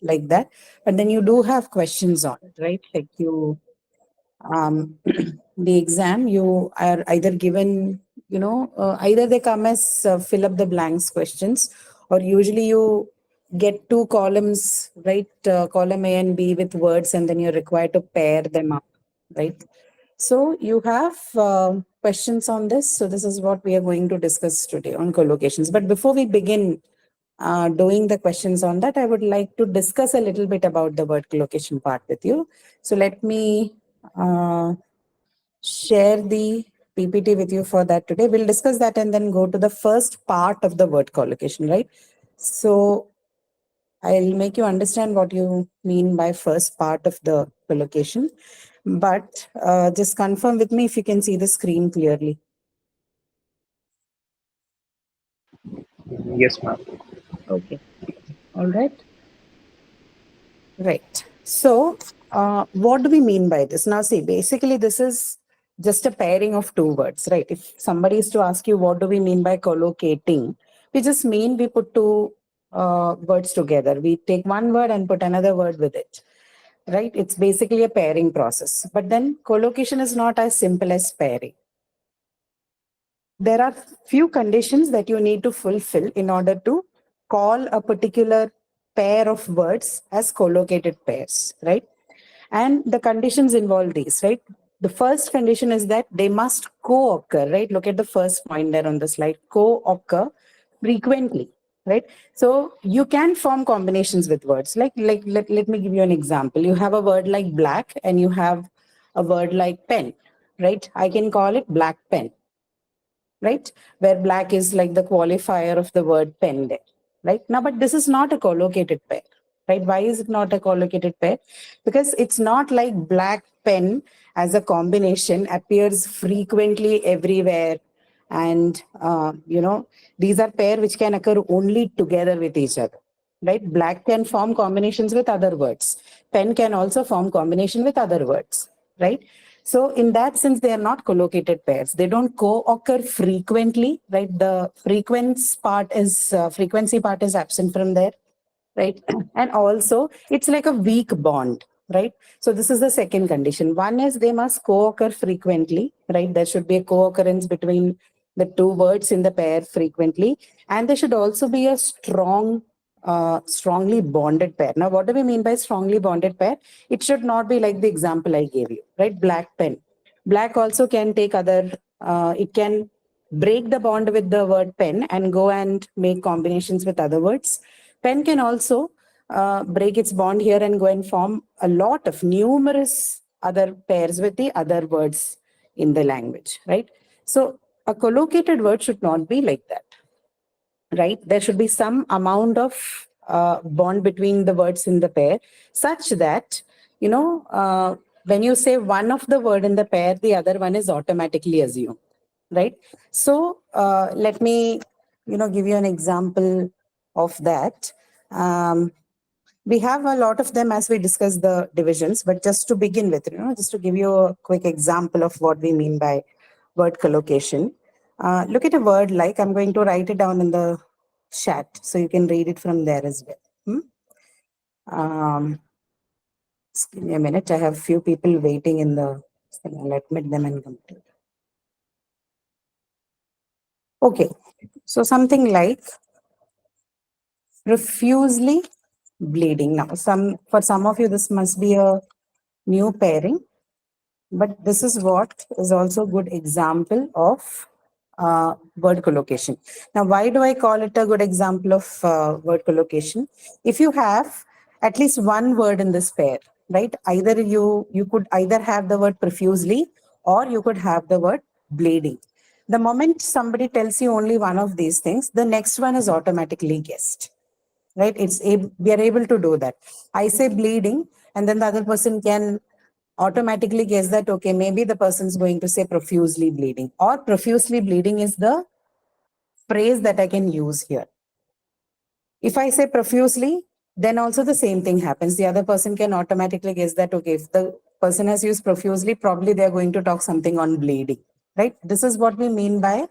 like that. But then you do have questions on it, right? Like you, the exam, you are either given, either they come as fill up the blanks questions, or usually you get two columns, right? Column A and B with words, and then you're required to pair them up, right? So you have questions on this. So this is what we are going to discuss today on collocations. But before we begin doing the questions on that, I would like to discuss a little bit about the word collocation part with you. So let me share the PPT with you for that today. We'll discuss that and then go to the first part of the word collocation, right? So I'll make you understand what you mean by first part of the collocation. But just confirm with me if you can see the screen clearly. Yes, ma'am. Okay. All right. Right. So, what do we mean by this? Now, see, basically, this is just a pairing of two words, right? If somebody is to ask you, what do we mean by collocating? We just mean we put two words together. We take one word and put another word with it, right? It's basically a pairing process. But then collocation is not as simple as pairing. There are few conditions that you need to fulfill in order to call a particular pair of words as collocated pairs, right? And the conditions involve these, right? The first condition is that they must co-occur, right? Look at the first point there on the slide, co-occur frequently, right? So you can form combinations with words. Let me give you an example. You have a word like black and you have a word like pen, right? I can call it black pen, right? Where black is like the qualifier of the word pen there, right? Now, but this is not a collocated pair, right? Why is it not a collocated pair? Because it's not like black pen as a combination appears frequently everywhere. And, these are pair which can occur only together with each other, right? Black can form combinations with other words. Pen can also form combination with other words, right? So in that sense, they are not collocated pairs. They don't co-occur frequently, right? The frequency part is absent from there, right? And also it's like a weak bond, right? So this is the second condition. One is they must co-occur frequently, right? There should be a co-occurrence between the two words in the pair frequently. And there should also be a strongly bonded pair. Now, what do we mean by strongly bonded pair? It should not be like the example I gave you, right? Black pen. Black also can take it can break the bond with the word pen and go and make combinations with other words. Pen can also break its bond here and go and form a lot of numerous other pairs with the other words in the language, right? So a collocated word should not be like that, right? There should be some amount of bond between the words in the pair such that, when you say one of the word in the pair, the other one is automatically assumed, right? So let me, give you an example of that. We have a lot of them as we discuss the divisions, but just to begin with, just to give you a quick example of what we mean by word collocation. Look at a word like, I'm going to write it down in the chat so you can read it from there as well. Just give me a minute. I have few people waiting in the, I'll admit them and come to it. Okay, so something like profusely bleeding. Now, for some of you, this must be a new pairing, but this is what is also a good example of word collocation. Now, why do I call it a good example of word collocation? If you have at least one word in this pair, right? Either you could either have the word profusely or you could have the word bleeding. The moment somebody tells you only one of these things, the next one is automatically guessed, right? We are able to do that. I say bleeding, and then the other person can automatically guess that, okay, maybe the person's going to say profusely bleeding, or profusely bleeding is the phrase that I can use here. If I say profusely, then also the same thing happens. The other person can automatically guess that, okay, if the person has used profusely, probably they're going to talk something on bleeding, right? This is what we mean by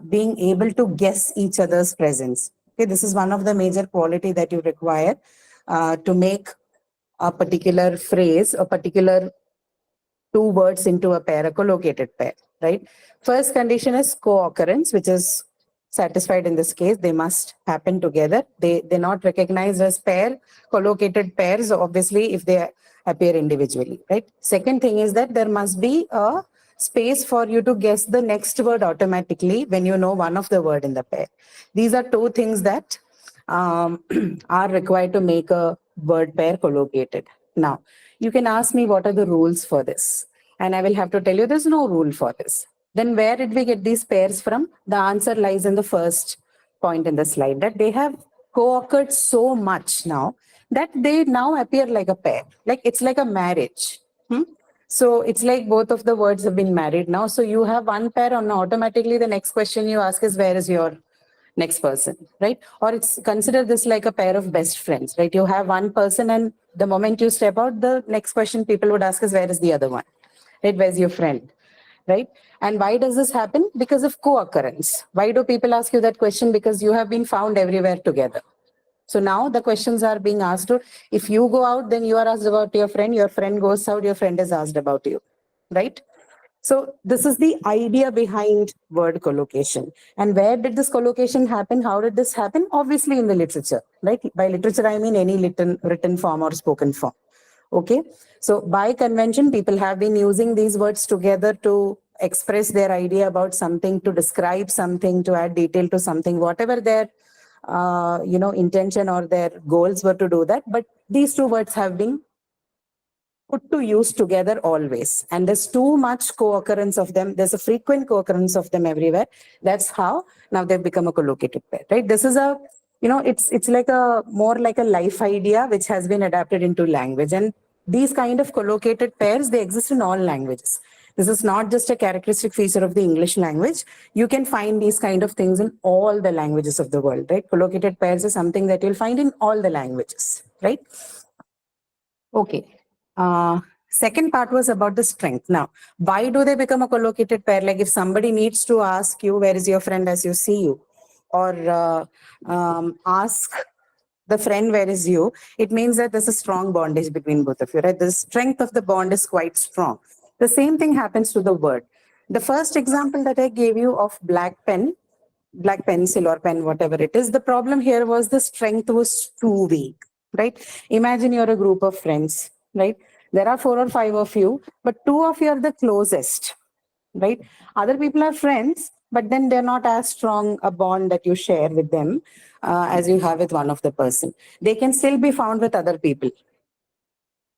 being able to guess each other's presence. Okay, this is one of the major quality that you require to make a particular phrase, a particular two words into a pair, a collocated pair, right? First condition is co-occurrence, which is satisfied in this case. They must happen together. They're not recognized as pair, collocated pairs, obviously, if they appear individually, right? Second thing is that there must be a space for you to guess the next word automatically when you know one of the word in the pair. These are two things that are required to make a word pair collocated. Now, you can ask me what are the rules for this, and I will have to tell you there's no rule for this. Then where did we get these pairs from? The answer lies in the first point in the slide, that they have co-occurred so much now that they now appear like a pair. Like it's like a marriage. So it's like both of the words have been married now. So you have one pair, and automatically the next question you ask is, where is your next person, right? Or it's consider this like a pair of best friends, right? You have one person, and the moment you step out, the next question people would ask is, where is the other one, right? Where's your friend, right? And why does this happen? Because of co-occurrence. Why do people ask you that question? Because you have been found everywhere together. So now the questions are being asked to, if you go out, then you are asked about your friend goes out, your friend is asked about you, right? So this is the idea behind word collocation. And where did this collocation happen? How did this happen? Obviously in the literature, right? By literature, I mean any written form or spoken form. Okay. So by convention, people have been using these words together to express their idea about something, to describe something, to add detail to something, whatever their intention or their goals were to do that. But these two words have been put to use together always. And there's too much co-occurrence of them. There's a frequent co-occurrence of them everywhere. That's how now they've become a collocated pair, right? This is a, it's like a more like a life idea which has been adapted into language. And these kind of collocated pairs, they exist in all languages. This is not just a characteristic feature of the English language. You can find these kind of things in all the languages of the world, right? Collocated pairs is something that you'll find in all the languages, right? Okay. Second part was about the strength. Now, why do they become a collocated pair? Like if somebody needs to ask you, where is your friend as you see you? Or ask the friend, where is you? It means that there's a strong bondage between both of you, right? The strength of the bond is quite strong. The same thing happens to the word. The first example that I gave you of black pen, black pencil or pen, whatever it is, the problem here was the strength was too weak, right? Imagine you're a group of friends, right? There are 4 or 5 of you, but 2 of you are the closest, right? Other people are friends, but then they're not as strong a bond that you share with them as you have with one of the person. They can still be found with other people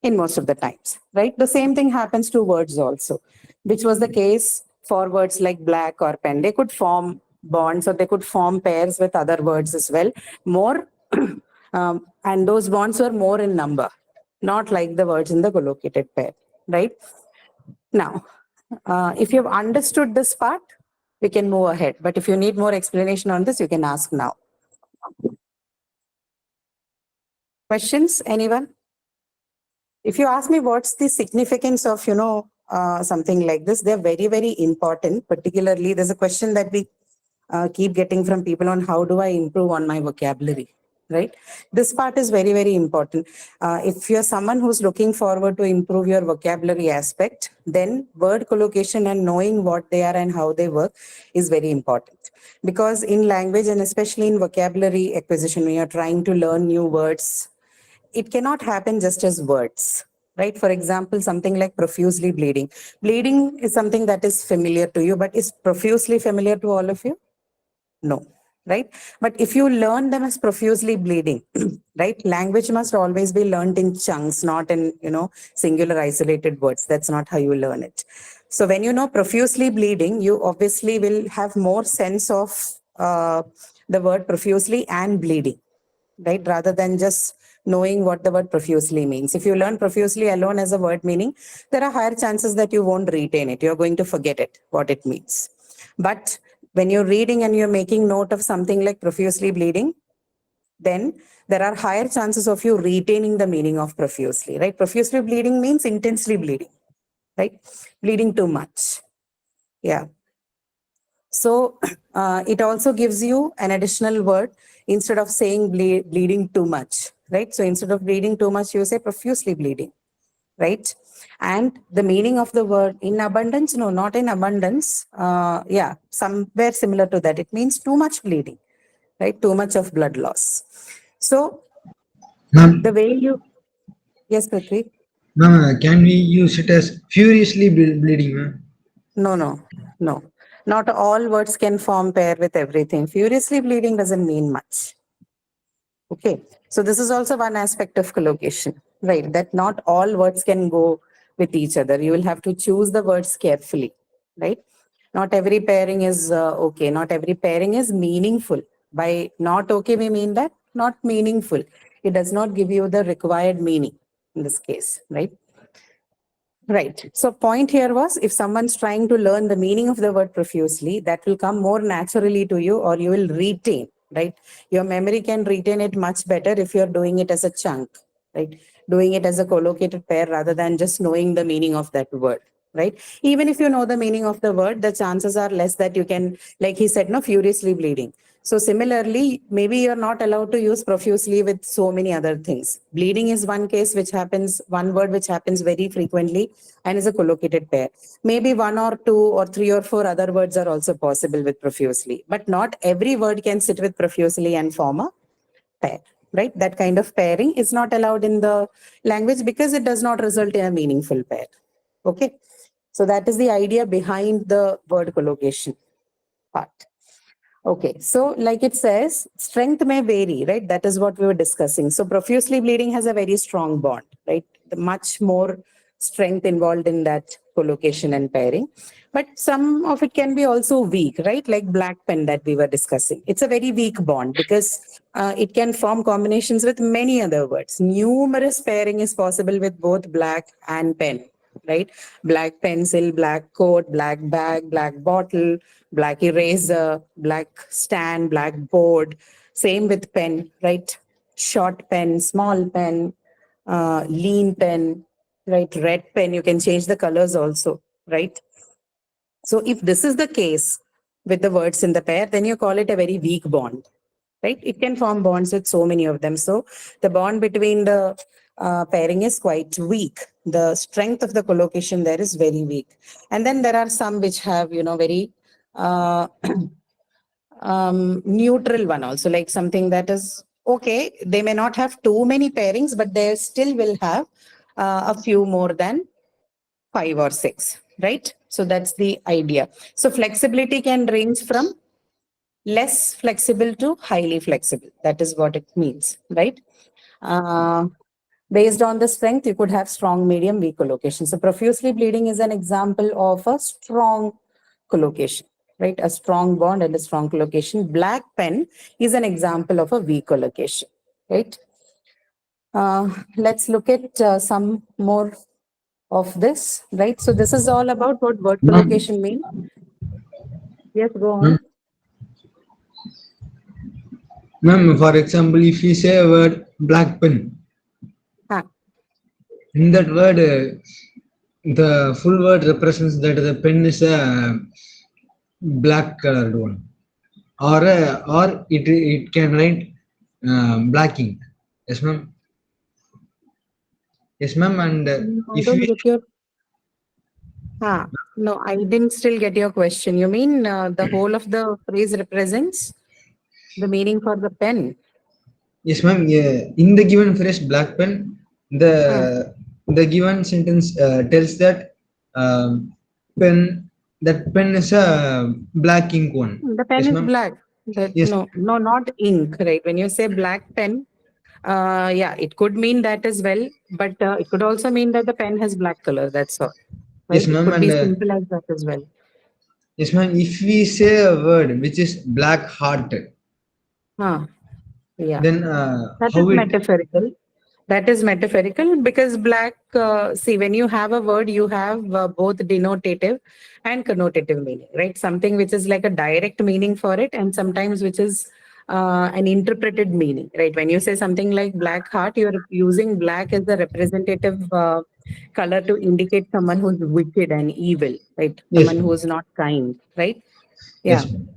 in most of the times, right? The same thing happens to words also, which was the case for words like black or pen. They could form bonds or they could form pairs with other words as well, more, and those bonds were more in number, not like the words in the collocated pair, right? Now, if you've understood this part, we can move ahead. But if you need more explanation on this, you can ask now. Questions, anyone? If you ask me what's the significance of, something like this, they're very, very important. Particularly, there's a question that we keep getting from people on how do I improve on my vocabulary, right? This part is very, very important. If you're someone who's looking forward to improve your vocabulary aspect, then word collocation and knowing what they are and how they work is very important. Because in language and especially in vocabulary acquisition, when you're trying to learn new words, it cannot happen just as words, right? For example, something like profusely bleeding. Bleeding is something that is familiar to you, but is profusely familiar to all of you? No, right? But if you learn them as profusely bleeding, right? Language must always be learned in chunks, not in, singular isolated words. That's not how you learn it. So when you know profusely bleeding, you obviously will have more sense of the word profusely and bleeding, right? Rather than just knowing what the word profusely means. If you learn profusely alone as a word meaning, there are higher chances that you won't retain it. You're going to forget it, what it means. But when you're reading and you're making note of something like profusely bleeding, then there are higher chances of you retaining the meaning of profusely, right? Profusely bleeding means intensely bleeding, right? Bleeding too much. Yeah. So it also gives you an additional word instead of saying bleeding too much, right? So instead of bleeding too much, you say profusely bleeding, right? And the meaning of the word in abundance, no, not in abundance. Yeah, somewhere similar to that. It means too much bleeding, right? Too much of blood loss. So Ma'am, the way you, yes, Prithvi. ma'am, can we use it as furiously bleeding, ma'am? No, no, no. Not all words can form pair with everything. Furiously bleeding doesn't mean much. Okay. So this is also one aspect of collocation, right? That not all words can go with each other. You will have to choose the words carefully, right? Not every pairing is okay. Not every pairing is meaningful. By not okay, we mean that not meaningful. It does not give you the required meaning in this case, right? Right. So point here was if someone's trying to learn the meaning of the word profusely, that will come more naturally to you or you will retain, right? Your memory can retain it much better if you're doing it as a chunk, right? Doing it as a collocated pair rather than just knowing the meaning of that word, right? Even if you know the meaning of the word, the chances are less that you can, like he said, no, furiously bleeding. So similarly, maybe you're not allowed to use profusely with so many other things. Bleeding is one case which happens, one word which happens very frequently and is a collocated pair. Maybe one or two or three or four other words are also possible with profusely, but not every word can sit with profusely and form a pair, right? That kind of pairing is not allowed in the language because it does not result in a meaningful pair. Okay. So that is the idea behind the word collocation part. Okay, so like it says, strength may vary, right? That is what we were discussing. So profusely bleeding has a very strong bond, right? Much more strength involved in that collocation and pairing. But some of it can be also weak, right? Like black pen that we were discussing. It's a very weak bond because it can form combinations with many other words. Numerous pairing is possible with both black and pen, right? Black pencil, black coat, black bag, black bottle, black eraser, black stand, black board. Same with pen, right? Short pen, small pen, lean pen, right? Red pen, you can change the colors also, right? So if this is the case with the words in the pair, then you call it a very weak bond, right? It can form bonds with so many of them. So the bond between the pairing is quite weak. The strength of the collocation there is very weak. And then there are some which have, very uh, neutral one also, like something that is okay. They may not have too many pairings, but they still will have a few more than five or six, right? So that's the idea. So flexibility can range from less flexible to highly flexible. That is what it means, right? Uh, Based on the strength, you could have strong, medium, weak collocation. So profusely bleeding is an example of a strong collocation, right? A strong bond and a strong collocation. Black pen is an example of a weak collocation, right? Let's look at some more of this, right? So this is all about what word Ma'am, collocation means. Yes, go ma'am, on. ma'am, for example, if we say a word black pen, Ah, in that word, the full word represents that the pen is a black colored one, or it can write black ink. Yes, ma'am. Yes, ma'am. And I if don't we get your no, I didn't still get your question. You mean the whole of the phrase represents the meaning for the pen? yes, ma'am. Yeah, in the given phrase black pen, Ah, the given sentence tells that pen that pen is a black ink one. the pen Yes, is ma'am. black. That Yes, no, no, not ink, right? When you say black pen, yeah, it could mean that as well, but it could also mean that the pen has black color. That's all, yes, right? It ma'am. could And be simple as that as well. yes, ma'am. If we say a word which is black heart, Ah, yeah. then That is how it? metaphorical. That is metaphorical because black, see, when you have a word, you have both denotative and connotative meaning, right? Something which is like a direct meaning for it, and sometimes which is an interpreted meaning, right? When you say something like black heart, you're using black as the representative color to indicate someone who's wicked and evil, right? Yes, Someone ma'am. who's not kind, right? Yes, Yeah. ma'am.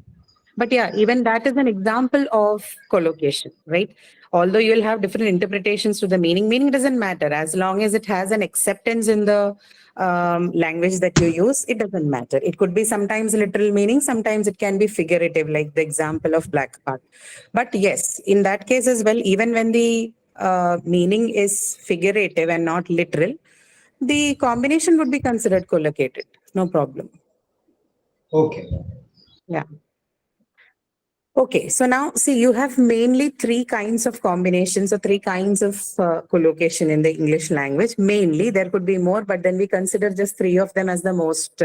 But yeah, even that is an example of collocation, right? Although you'll have different interpretations to the meaning doesn't matter. As long as it has an acceptance in the language that you use, it doesn't matter. It could be sometimes literal meaning, sometimes it can be figurative, like the example of black heart. But yes, in that case as well, even when the meaning is figurative and not literal, the combination would be considered collocated. No problem. Okay. Yeah. Okay, so now see, you have mainly three kinds of combinations or three kinds of collocation in the English language. Mainly, there could be more, but then we consider just three of them as the most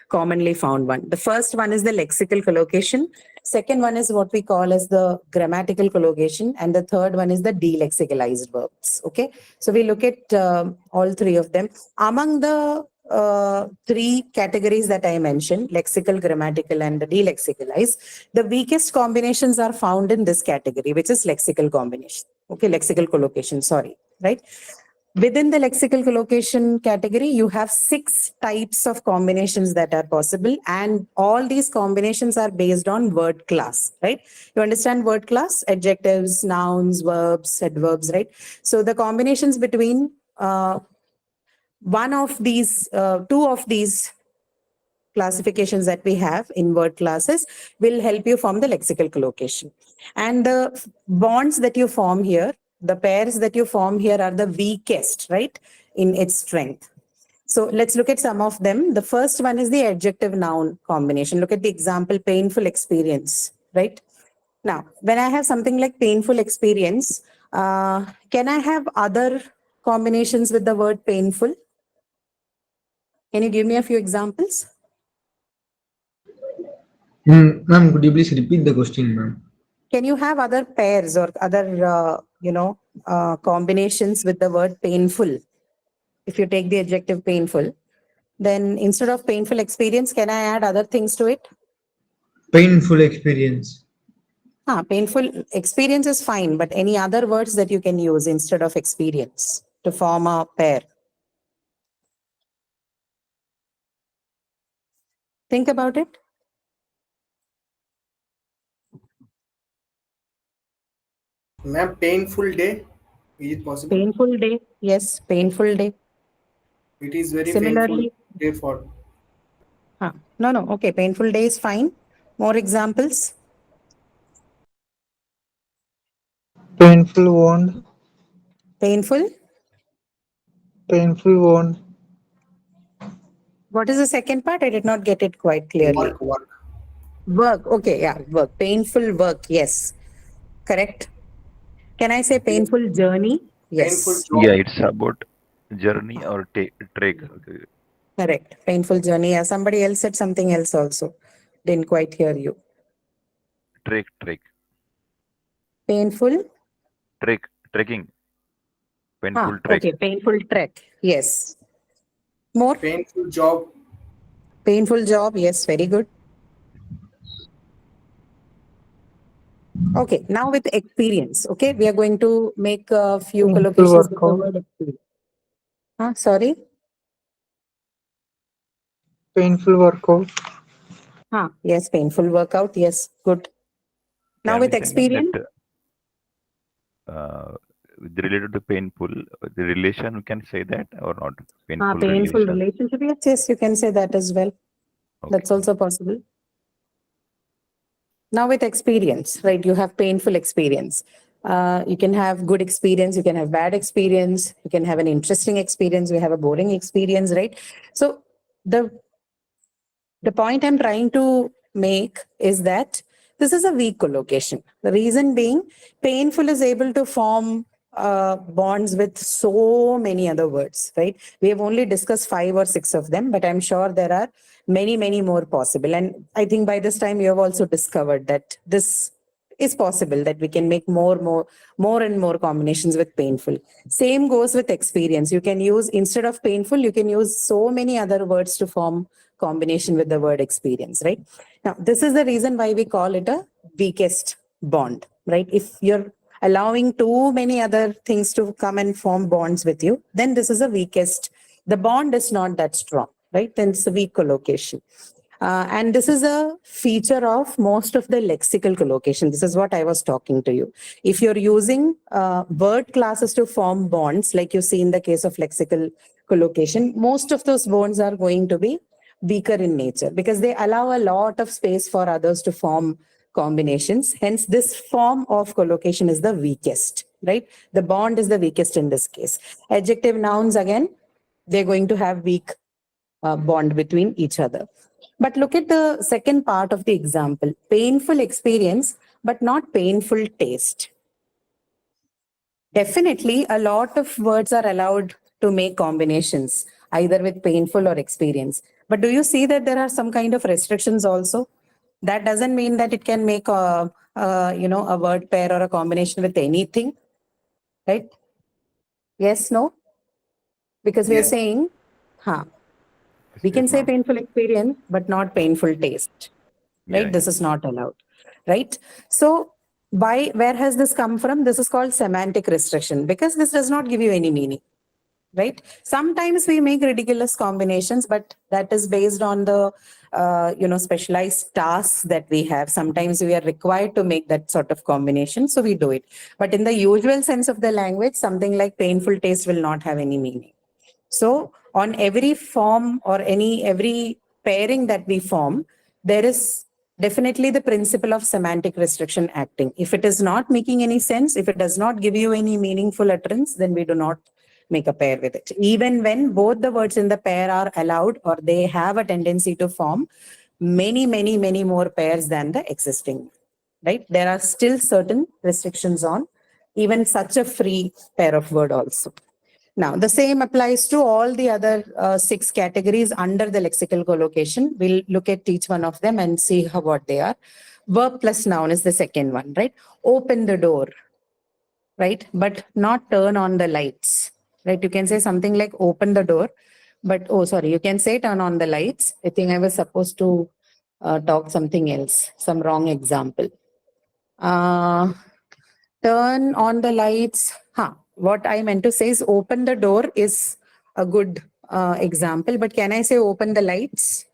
commonly found one. The first one is the lexical collocation. Second one is what we call as the grammatical collocation. And the third one is the delexicalized verbs. Okay, so we look at all three of them. Among the three categories that I mentioned, lexical, grammatical, and the delexicalized, the weakest combinations are found in this category, which is lexical combination. Okay, lexical collocation, sorry, right? Within the lexical collocation category, you have 6 types of combinations that are possible, and all these combinations are based on word class, right? You understand word class, adjectives, nouns, verbs, adverbs, right? So the combinations between two of these classifications that we have in word classes will help you form the lexical collocation. And the bonds that you form here, the pairs that you form here are the weakest, right, in its strength. So let's look at some of them. The first one is the adjective noun combination. Look at the example, painful experience, right? Now, when I have something like painful experience, can I have other combinations with the word painful? Can you give me a few examples? Ma'am, could you please repeat the question, ma'am? Can you have other pairs or other, combinations with the word painful? If you take the adjective painful, then instead of painful experience, can I add other things to it? Painful experience. Painful experience is fine, but any other words that you can use instead of experience to form a pair? Think about it. Ma'am, painful day. Is it possible? Painful day. Yes, painful day. It is very painful Similarly, day for. no. Okay, painful day is fine. More examples. Painful wound, Painful. painful wound, What is the second part? I did not get it quite clearly. Work. Work. Okay, yeah, work. Painful work. Yes, correct. Can I say painful journey? Painful Yes, Yeah, job. it's about journey or trek. Okay. correct. Painful journey. Yeah, somebody else said something else also. Didn't quite hear you. Trek, Painful. trekking, painful trek. Okay. Painful trek. Yes. More. Painful job. Painful job. Yes, very good. Okay, now with experience. Okay, we are going to make a few painful collocations with the workout, word experience. Sorry. painful workout, Yes, painful workout. Yes, good. Now Can we with say, ma'am, experience. that related to painful, the relation, we can say that or not? Painful Painful relation. relationship. Yes, you can say that as well. Okay. That's also possible. Now with experience, right? You have painful experience. You can have good experience. You can have bad experience. You can have an interesting experience. You have a boring experience, right? So the point I'm trying to make is that this is a weak collocation. The reason being, painful is able to form bonds with so many other words, right? We have only discussed 5 or 6 of them, but I'm sure there are many more possible. And I think by this time you have also discovered that this is possible, that we can make more and more combinations with painful. Same goes with experience. You can use, instead of painful, you can use so many other words to form combination with the word experience, right? Now, this is the reason why we call it a weakest bond, right? If you're allowing too many other things to come and form bonds with you, then this is a weakest. The bond is not that strong, right? Then it's a weak collocation. And this is a feature of most of the lexical collocation. This is what I was talking to you. If you're using word classes to form bonds, like you see in the case of lexical collocation, most of those bonds are going to be weaker in nature because they allow a lot of space for others to form combinations. Hence, this form of collocation is the weakest, right? The bond is the weakest in this case. Adjective nouns, again, they're going to have weak bond between each other. But look at the second part of the example, painful experience, but not painful taste. Definitely, a lot of words are allowed to make combinations, either with painful or experience. But do you see that there are some kind of restrictions also? That doesn't mean that it can make a word pair or a combination with anything, right? Yes, no? Because we are Yes. saying, huh, we This can is say not. painful experience, but not painful taste, Yeah, right? yeah. This is not allowed, right? So where has this come from? This is called semantic restriction because this does not give you any meaning, right? Sometimes we make ridiculous combinations, but that is based on the specialized tasks that we have. Sometimes we are required to make that sort of combination, so we do it. But in the usual sense of the language, something like painful taste will not have any meaning. So on every form or every pairing that we form, there is definitely the principle of semantic restriction acting. If it is not making any sense, if it does not give you any meaningful utterance, then we do not make a pair with it. Even when both the words in the pair are allowed or they have a tendency to form many, many, many more pairs than the existing, right? There are still certain restrictions on even such a free pair of word also. Now, the same applies to all the other 6 categories under the lexical collocation. We'll look at each one of them and see what they are. Verb plus noun is the second one, right? Open the door, right? But not turn on the lights, right? You can say something like open the door, but oh, sorry, you can say turn on the lights. I think I was supposed to talk something else, some wrong example. Uh, Turn on the lights. What I meant to say is open the door is a good example, but can I say open the lights?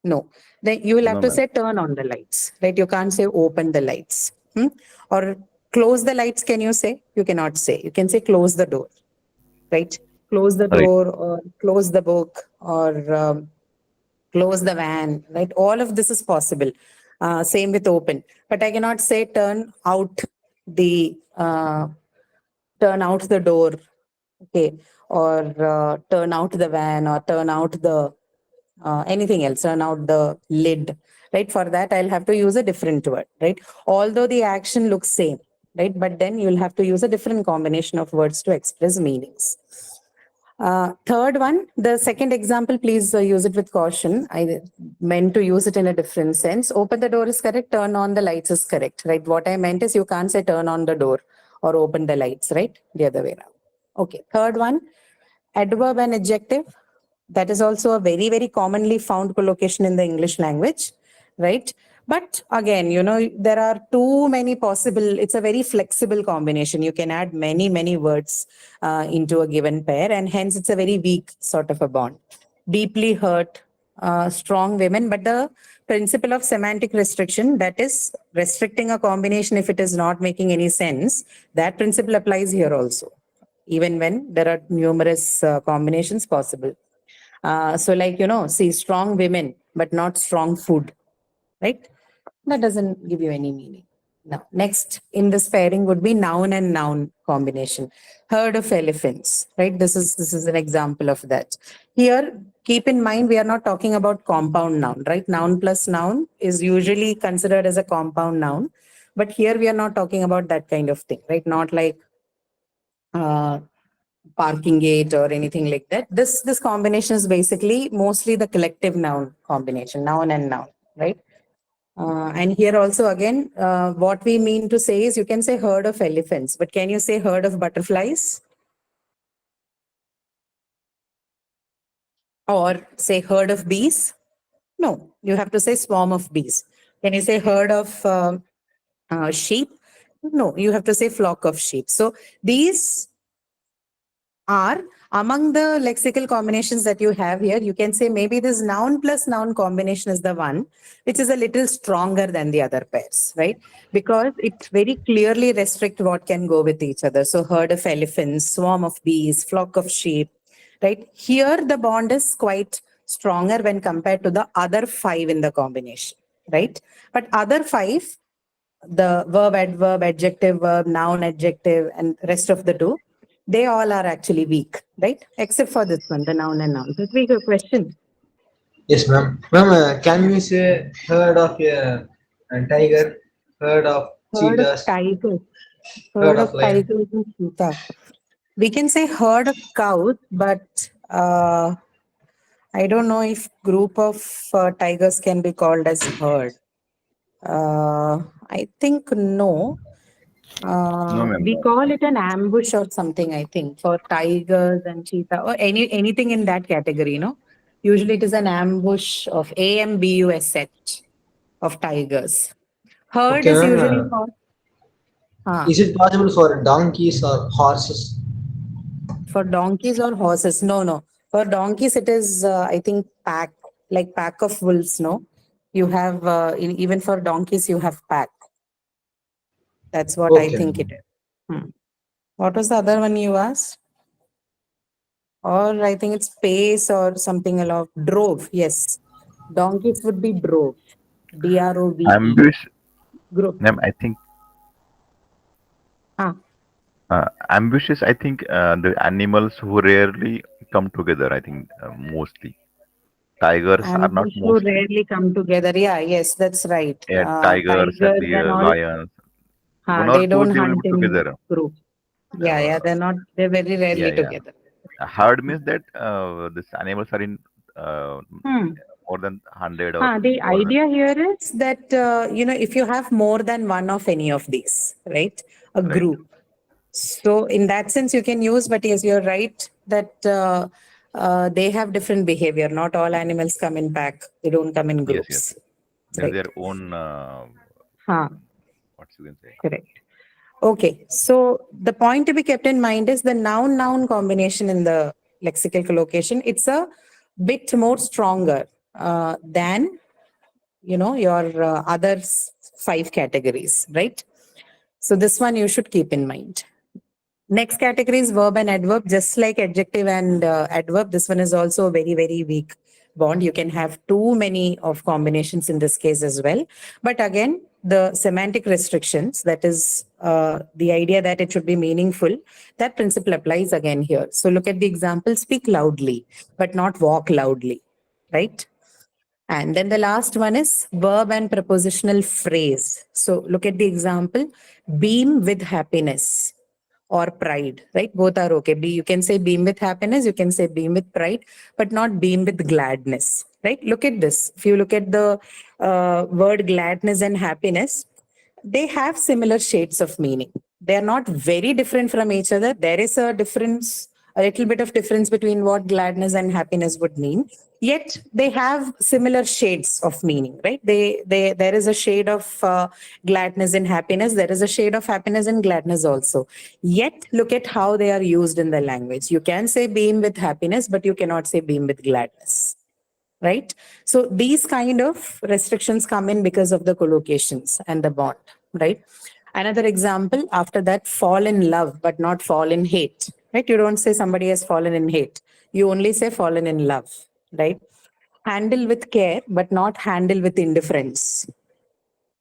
No. Then you will have No, to ma'am. say turn on the lights, right? You can't say open the lights. Or close the lights, can you say? You cannot say. You can say close the door, right? Close the Right. door or close the book or close the van, right? All of this is possible. Same with open, but I cannot say the turn out the door, okay, or turn out the van or turn out the anything else, turn out the lid, right? For that, I'll have to use a different word, right? Although the action looks same, right? But then you'll have to use a different combination of words to express meanings. Third one, the second example, please use it with caution. I meant to use it in a different sense. Open the door is correct, turn on the lights is correct, right? What I meant is you can't say turn on the door or open the lights, right? The other way around. Okay, third one, adverb and adjective. That is also a very, very commonly found collocation in the English language, right? But again, there are too many possible, it's a very flexible combination. You can add many, many words into a given pair, and hence it's a very weak sort of a bond. Deeply hurt, strong women, but the principle of semantic restriction, that is restricting a combination if it is not making any sense, that principle applies here also, even when there are numerous combinations possible. So like, see strong women, but not strong food, right? That doesn't give you any meaning. Now, next in this pairing would be noun and noun combination. Herd of elephants, right? This is an example of that. Here, keep in mind, we are not talking about compound noun, right? Noun plus noun is usually considered as a compound noun. But here we are not talking about that kind of thing, right? Not like uh, parking gate or anything like that. This combination is basically mostly the collective noun combination, noun and noun, right? And here also again, what we mean to say is you can say herd of elephants, but can you say herd of butterflies? Or say herd of bees? No, you have to say swarm of bees. Can you say herd of sheep? No, you have to say flock of sheep. So these Are among the lexical combinations that you have here, you can say maybe this noun plus noun combination is the one which is a little stronger than the other pairs, right? Because it very clearly restricts what can go with each other. So herd of elephants, swarm of bees, flock of sheep, right? Here the bond is quite stronger when compared to the other 5 in the combination, right? But other 5, the verb, adverb, adjective, verb, noun, adjective, and rest of the 2, they all are actually weak, right? Except for this one, the noun and noun. So it's weak question. Yes, ma'am. Ma'am, can we say herd of a tiger, herd of Herd of cheetahs, tigers, herd herd of of lion? tigers and cheetah. We can say herd of cows, but I don't know if group of tigers can be called as herd. I think no. No, ma'am. We call it an ambush or something, I think, for tigers and cheetah or anything in that category, no? Usually it is an ambush of AMBUSH of tigers. Herd Okay, is ma'am. usually for, Is it possible for donkeys or horses? for donkeys or horses. No, no. For donkeys, it is, I think, pack, like pack of wolves, no? You have, even for donkeys, you have pack. That's what I Okay, think it ma'am. is. What was the other one you asked? Or I think it's pace or something along drove. Yes. Donkeys would be drove. DROVE. Ambush, Group. ma'am, I think Ah, ambushes, I think the animals who rarely come together, I think mostly. Tigers are and not we should mostly. rarely come together. Yeah, yes, that's right. Yeah, tigers and Tigers the and all, lions. One or they two, don't they will hunt be in together. group. Yeah, Uh, yeah, they're very yeah, rarely yeah. together. A herd means that these animals are in Hmm. more than 100 or The more than. idea here is that, if you have more than one of any of these, right? A Right. group. So in that sense, you can use, but yes, you're right that they have different behavior. Not all animals come in pack. They don't come in Yes, yes. groups. They have Right. their own, Huh, what you can say. correct. Okay. So the point to be kept in mind is the noun-noun combination in the lexical collocation. It's a bit more stronger than, your other 5 categories, right? So this one you should keep in mind. Next category is verb and adverb. Just like adjective and adverb, this one is also a very, very weak bond. You can have too many of combinations in this case as well. But again, the semantic restrictions, that is the idea that it should be meaningful, that principle applies again here. So look at the example, speak loudly, but not walk loudly, right? And then the last one is verb and prepositional phrase. So look at the example, beam with happiness or pride, right? Both are okay. You can say beam with happiness, you can say beam with pride, but not beam with gladness, right? Look at this. If you look at the word gladness and happiness, they have similar shades of meaning. They are not very different from each other. There is a difference, a little bit of difference between what gladness and happiness would mean. Yet they have similar shades of meaning, right? There is a shade of gladness and happiness. There is a shade of happiness and gladness also. Yet look at how they are used in the language. You can say beam with happiness, but you cannot say beam with gladness, right? So these kind of restrictions come in because of the collocations and the bond, right? Another example, after that, fall in love, but not fall in hate, right? You don't say somebody has fallen in hate. You only say fallen in love, right? Handle with care, but not handle with indifference,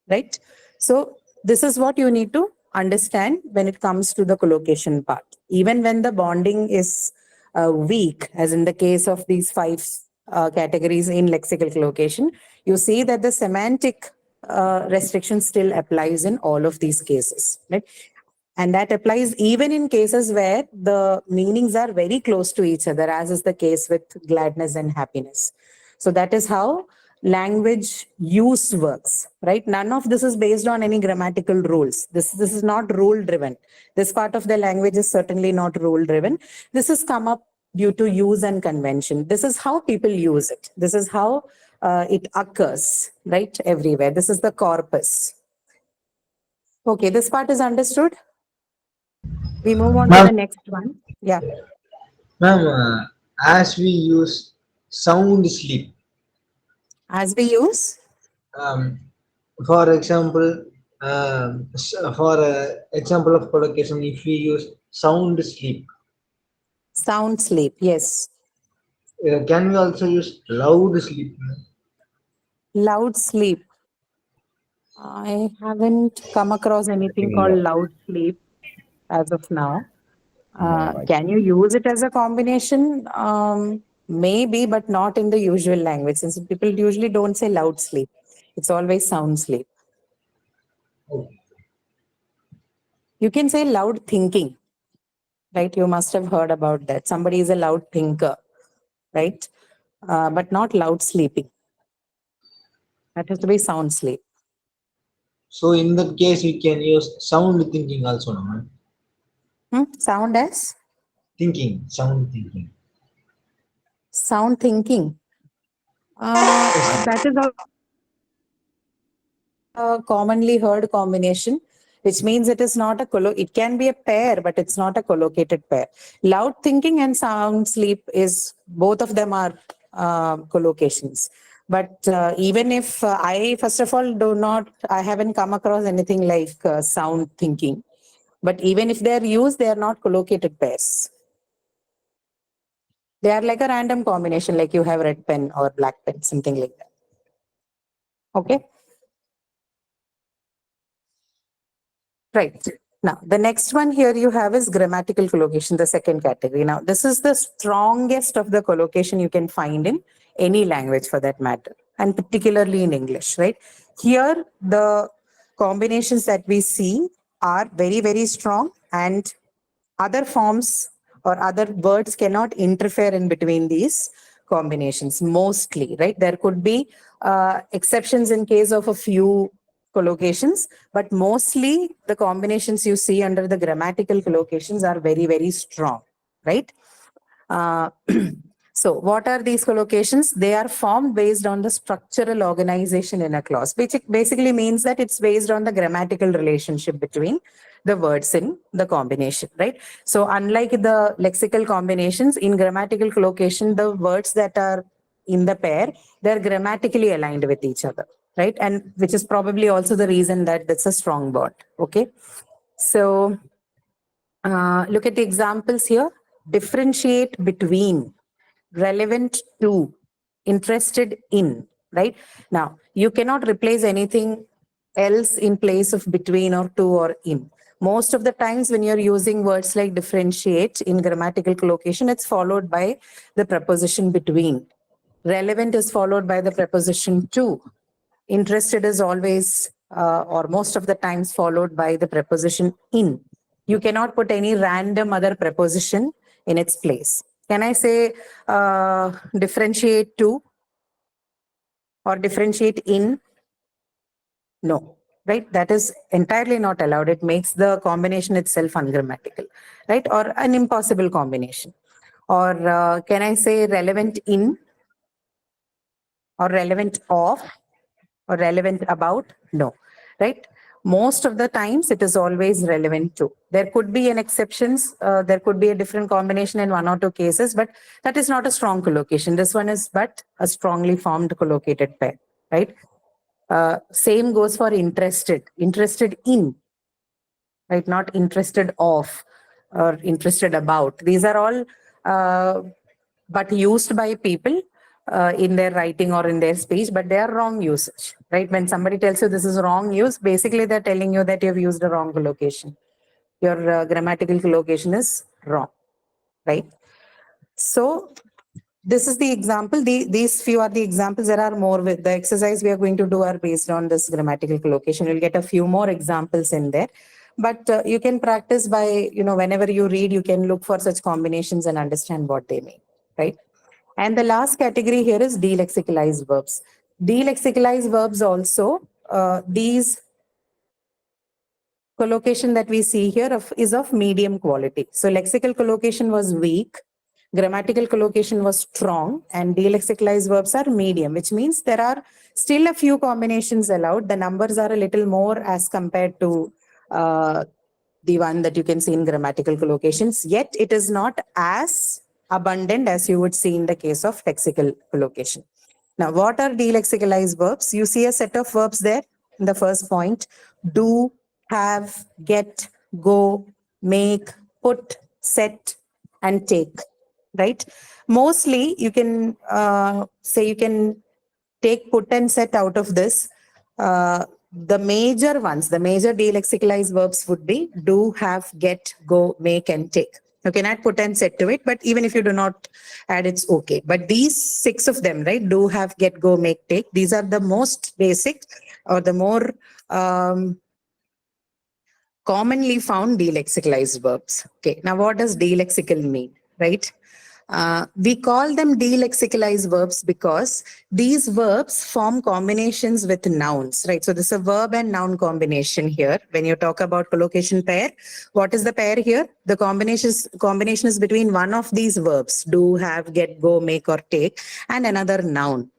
right? So this is what you need to understand when it comes to the collocation part. Even when the bonding is weak, as in the case of these 5 categories in lexical collocation, you see that the semantic restriction still applies in all of these cases, right? And that applies even in cases where the meanings are very close to each other, as is the case with gladness and happiness. So that is how language use works, right? None of this is based on any grammatical rules. This is not rule driven. This part of the language is certainly not rule driven. This has come up due to use and convention. This is how people use it. This is how it occurs, right? Everywhere. This is the corpus. Okay, this part is understood. We move on to the Ma'am, next one. Yeah. Ma'am, as we use sound sleep, As we use um, for example, for example of collocation, if we use sound sleep, sound sleep. Yes. can we also use loud sleep? Loud sleep. I haven't come across I anything think called no. loud sleep as of now. No, I Can you think use it as a combination? Maybe, but not in the usual language. Since people usually don't say loud sleep, it's always sound sleep. Oh, You can say loud thinking, right? You must have heard about that. Somebody is a loud thinker, right? But not loud sleeping. That has to be sound sleep. so in that case, we can use sound thinking also, no, ma'am? Sound as Thinking, sound thinking. sound thinking. That is a commonly heard combination, which means it is not a it can be a pair, but it's not a collocated pair. Loud thinking and sound sleep is both of them are collocations. But even if I, first of all, I haven't come across anything like sound thinking. But even if they're used, they are not collocated pairs. They are like a random combination, like you have red pen or black pen, something like that. Okay. Right. Now, the next one here you have is grammatical collocation, the second category. Now, this is the strongest of the collocation you can find in any language for that matter, and particularly in English, right? Here, the combinations that we see are very, very strong, and other forms or other words cannot interfere in between these combinations mostly, right? There could be exceptions in case of a few collocations, but mostly the combinations you see under the grammatical collocations are very, very strong, right? Uh, so what are these collocations? They are formed based on the structural organization in a clause, which basically means that it's based on the grammatical relationship between the words in the combination, right? So unlike the lexical combinations, in grammatical collocation, the words that are in the pair, they're grammatically aligned with each other, right? And which is probably also the reason that it's a strong bond, okay? So look at the examples here. Differentiate between, relevant to, interested in, right? Now, you cannot replace anything else in place of between or to or in. Most of the times when you're using words like differentiate in grammatical collocation, it's followed by the preposition between. Relevant is followed by the preposition to. Interested is always or most of the times followed by the preposition in. You cannot put any random other preposition in its place. Can I say differentiate to or differentiate in? No, right? That is entirely not allowed. It makes the combination itself ungrammatical, right? Or an impossible combination. Or can I say relevant in or relevant of or relevant about? No, right? Most of the times it is always relevant to. There could be an exceptions. There could be a different combination in one or two cases, but that is not a strong collocation. This one is but a strongly formed collocated pair, right? Same goes for interested. Interested in, right? Not interested of or interested about. These are all but used by people in their writing or in their speech, but they are wrong usage, right? When somebody tells you this is wrong use, basically they're telling you that you've used a wrong collocation. Your grammatical collocation is wrong, right? So this is the example. These few are the examples. There are more. With the exercise we are going to do are based on this grammatical collocation. You'll get a few more examples in there. But you can practice by, whenever you read, you can look for such combinations and understand what they mean, right? And the last category here is delexicalized verbs. Delexicalized verbs also, these collocation that we see here is of medium quality. So lexical collocation was weak, grammatical collocation was strong, and delexicalized verbs are medium, which means there are still a few combinations allowed. The numbers are a little more as compared to the one that you can see in grammatical collocations, yet it is not as abundant as you would see in the case of lexical collocation. Now, what are delexicalized verbs? You see a set of verbs there in the first point: do, have, get, go, make, put, set, and take, right? Mostly you can say you can take put and set out of this. The major ones, the major delexicalized verbs would be do, have, get, go, make, and take. You can add put and set to it, but even if you do not add, it's okay. But these 6 of them, right? Do, have, get, go, make, take. These are the most basic or the more commonly found delexicalized verbs. Okay, now what does delexical mean, right? We call them delexicalized verbs because these verbs form combinations with nouns, right? So this is a verb and noun combination here. When you talk about collocation pair, what is the pair here? The combination is between one of these verbs, do, have, get, go, make, or take, and another noun.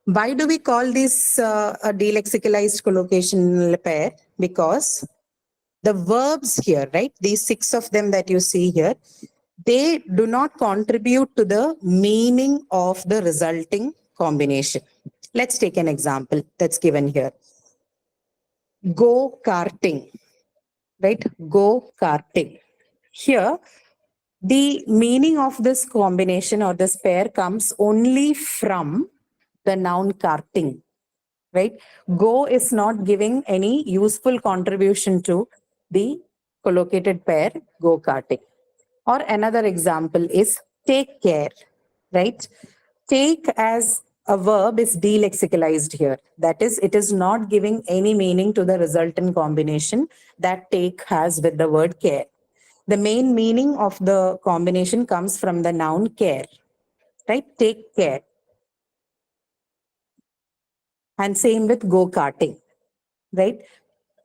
Why do we call this a delexicalized collocation pair? Because the verbs here, right? These 6 of them that you see here, they do not contribute to the meaning of the resulting combination. Let's take an example that's given here. Go karting, right? Go karting. Here, the meaning of this combination or this pair comes only from the noun karting, right? Go is not giving any useful contribution to the collocated pair go karting. Or another example is take care, right? Take as a verb is delexicalized here. That is, it is not giving any meaning to the resultant combination that take has with the word care. The main meaning of the combination comes from the noun care, right? Take care. And same with go karting, right?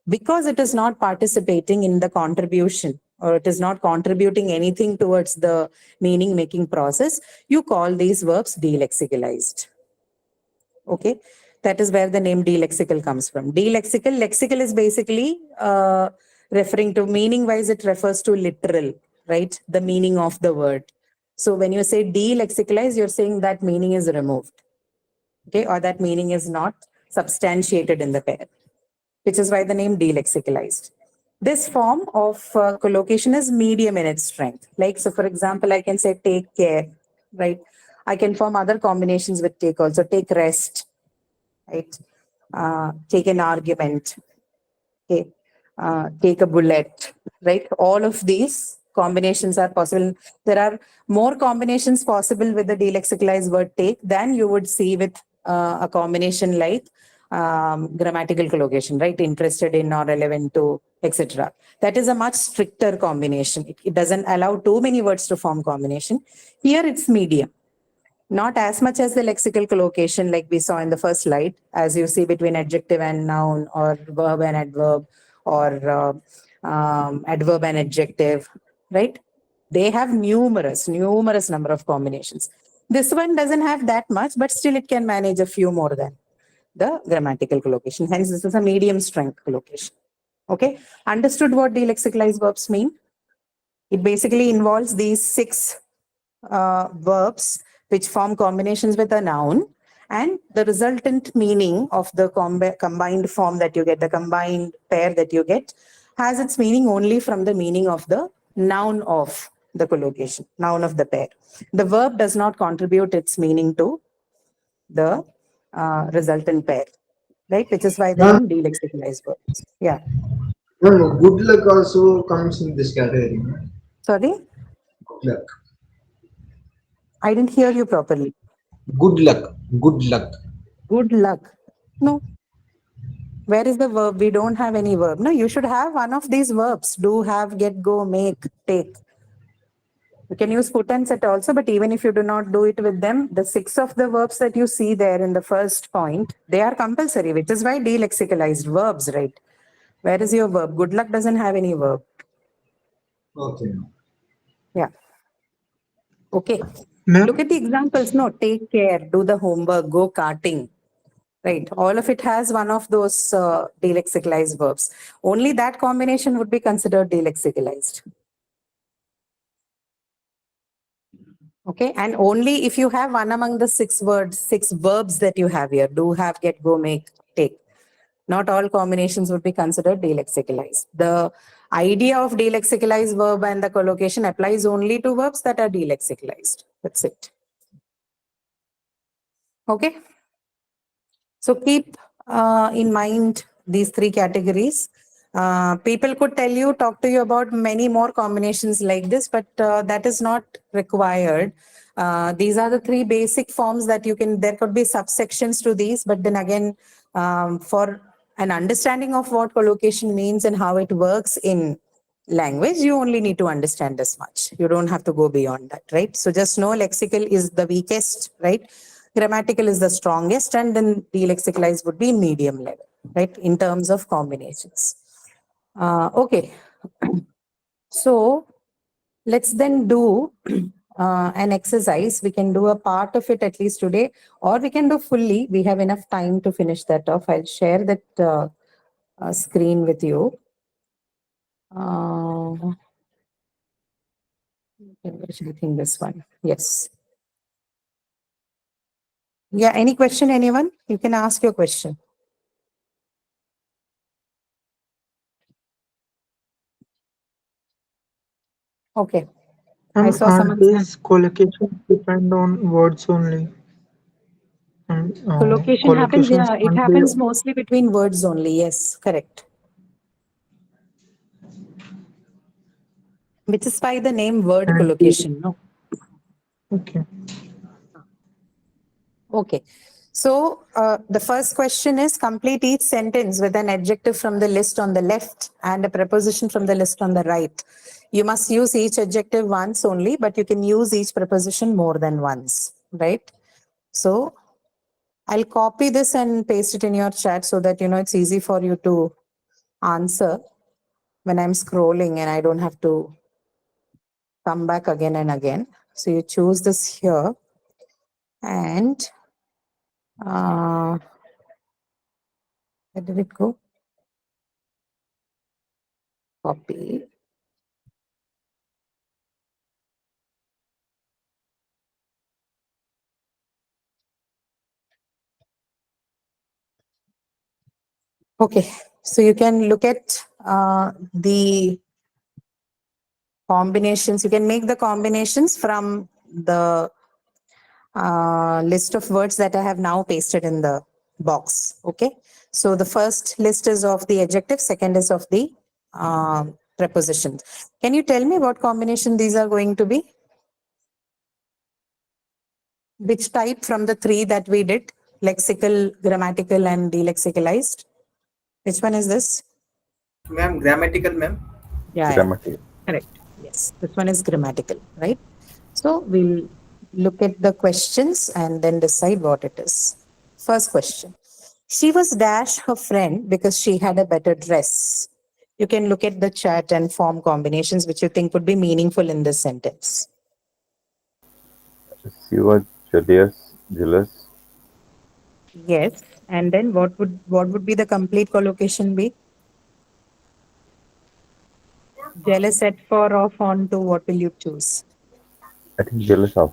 Because it is not participating in the contribution or it is not contributing anything towards the meaning making process, you call these verbs delexicalized. Okay, that is where the name delexical comes from. Lexical is basically referring to meaning wise, it refers to literal, right? The meaning of the word. So when you say delexicalized, you're saying that meaning is removed, okay, or that meaning is not substantiated in the pair, which is why the name delexicalized. This form of collocation is medium in its strength. Like, so for example, I can say take care, right? I can form other combinations with take also. Take rest, right? Take an argument, okay? Take a bullet, right? All of these combinations are possible. There are more combinations possible with the delexicalized word take than you would see with a combination like grammatical collocation, right? Interested in or relevant to, etc. That is a much stricter combination. It doesn't allow too many words to form combination. Here it's medium. Not as much as the lexical collocation like we saw in the first slide, as you see between adjective and noun or verb and adverb or adverb and adjective, right? They have numerous number of combinations. This one doesn't have that much, but still it can manage a few more than the grammatical collocation. Hence, this is a medium strength collocation. Okay, understood what delexicalized verbs mean? It basically involves these 6 verbs which form combinations with a noun, and the resultant meaning of the combined form that you get, the combined pair that you get, has its meaning only from the meaning of the noun of the collocation, noun of the pair. The verb does not contribute its meaning to the resultant pair, right? Which is why the name delexicalized verbs. Yeah. No, no, good luck also comes in this category. Sorry, Good luck. I didn't hear you properly. Good luck. Good luck. Good luck. No. Where is the verb? We don't have any verb. No, you should have one of these verbs. Do, have, get, go, make, take. You can use put and set also, but even if you do not do it with them, the 6 of the verbs that you see there in the first point, they are compulsory, which is why delexicalized verbs, right? Where is your verb? Good luck doesn't have any verb. Okay. Yeah. Okay. Ma'am, Look at the examples. No, take care, do the homework, go karting. Right. All of it has one of those delexicalized verbs. Only that combination would be considered delexicalized. Okay, and only if you have one among the 6 words, 6 verbs that you have here, do, have, get, go, make, take. Not all combinations would be considered delexicalized. The idea of delexicalized verb and the collocation applies only to verbs that are delexicalized. That's it. Okay. So keep in mind these 3 categories. People could tell you, talk to you about many more combinations like this, but that is not required. These are the 3 basic forms that you can, there could be subsections to these, but then again, for an understanding of what collocation means and how it works in language, you only need to understand this much. You don't have to go beyond that, right? So just know lexical is the weakest, right? Grammatical is the strongest, and then delexicalized would be medium level, right? In terms of combinations. Okay. So let's then do an exercise. We can do a part of it at least today, or we can do fully. We have enough time to finish that off. I'll share that screen with you. I think this one. Yes. Yeah. Any question, anyone? You can ask your question. Okay. I saw And someone's hand. these collocations depend on words only. And Collocation happens, collocations yeah, it can't be. happens mostly between words only. Yes, correct. Which is why the name word And collocation, no? okay. Okay. So the first question is complete each sentence with an adjective from the list on the left and a preposition from the list on the right. You must use each adjective once only, but you can use each preposition more than once, right? So I'll copy this and paste it in your chat so that, you know, it's easy for you to answer when I'm scrolling and I don't have to come back again and again. So you choose this here and where did it go? Copy. Okay, so you can look at the combinations. You can make the combinations from the list of words that I have now pasted in the box. Okay, so the first list is of the adjective, second is of the prepositions. Can you tell me what combination these are going to be? Which type from the 3 that we did? Lexical, grammatical, and delexicalized. Which one is this? Ma'am, grammatical, ma'am. Yeah, Grammatical. correct. Yes, this one is grammatical, right? So we'll look at the questions and then decide what it is. First question. She was dash her friend because she had a better dress. You can look at the chat and form combinations which you think would be meaningful in this sentence. She was jealous. Yes. And then what would be the complete collocation be? Jealous at, for, off, on to, what will you choose? I think jealous of.